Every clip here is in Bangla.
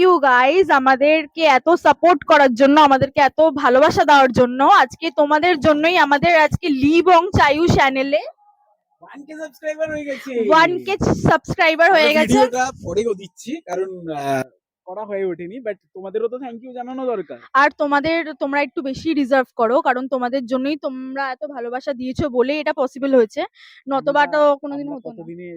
ইউ গাইজ, আমাদেরকে এত সাপোর্ট করার জন্য, আমাদেরকে এত ভালোবাসা দেওয়ার জন্য। আজকে তোমাদের জন্যই আমাদের আজকে লিবং চায়ু চ্যানেলে 1K সাবস্ক্রাইবার হয়ে গেছে। 1K সাবস্ক্রাইবার হয়ে গেছে। ভিডিওটা পরেও দিচ্ছি কারণ করা হয়ে ওঠেনি, বাট তোমাদেরও তো থ্যাংক ইউ জানানো দরকার। আর তোমরা একটু বেশি ডিজার্ভ করো, কারণ তোমাদের জন্যই, তোমরা এত ভালোবাসা দিয়েছো বলে এটা পসিবল হয়েছে, নতবা তো কোনোদিনও হতো না। কতদিনে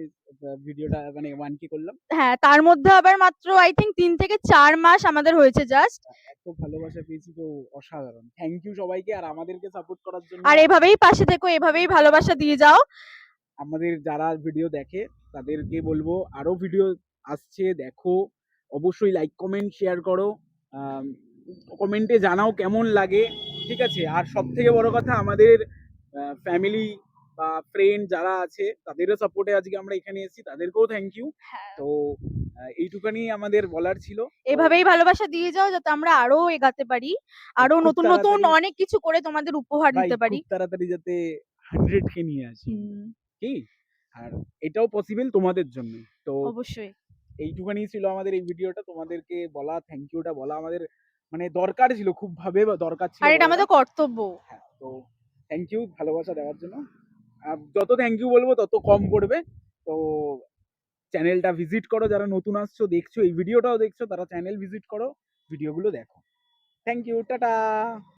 ভিডিওটা মানে 1K করলাম? হ্যাঁ, তার মধ্যে আবার মাত্র আই থিঙ্ক 3 থেকে 4 মাস আমাদের হয়েছে জাস্ট। এত ভালোবাসা পেয়েছি তো অসাধারণ। থ্যাংক ইউ সবাইকে আর আমাদেরকে সাপোর্ট করার জন্য। আর এভাবেই পাশে থেকো, এভাবেই ভালোবাসা দিয়ে যাও। আমাদের যারা ভিডিও দেখে তাদেরকে বলবো আরো ভিডিও আসছে, দেখো, অবশ্যই লাইক কমেন্ট শেয়ার করো, কমেন্টে জানাও কেমন লাগে, ঠিক আছে? আর সব থেকে বড় কথা, আমাদের ফ্যামিলি বা ফ্রেন্ড যারা আছে তাদেরও সাপোর্টে আজকে আমরা এখানে এসেছি, তাদেরকেও থ্যাংক ইউ। তো এইটুখানি আমাদের বলার ছিল। এভাবেই ভালোবাসা দিয়ে যাও যাতে আমরা আরো এগাতে পারি, আরো খুব নতুন নতুন তাড়াতাড়ি অনেক কিছু করে তোমাদের উপহার ভাই, দিতে পারি। খুব তাড়াতাড়ি যাতে 100K নিয়ে আসি, কি? আর এটাও পসিবল তোমাদের জন্য। তো অবশ্যই এইটুখানি ছিল আমাদের এই ভিডিওটা, তোমাদেরকে বলা, থ্যাংক ইউটা বলা আমাদের মানে দরকার ছিল, খুব ভাবে দরকার ছিল আর এটা বলাটা। আমাদের কর্তব্য। হ্যাঁ, তো থ্যাংক ইউ ভালোবাসা দেওয়ার জন্য। আর যত থ্যাংক ইউ বলবো তত কম পড়বে। তো চ্যানেলটা ভিজিট করো, যারা নতুন আসছো, দেখছো, এই ভিডিওটাও দেখছো, তারা চ্যানেল ভিজিট করো, ভিডিওগুলো দেখো। Thank you, tata.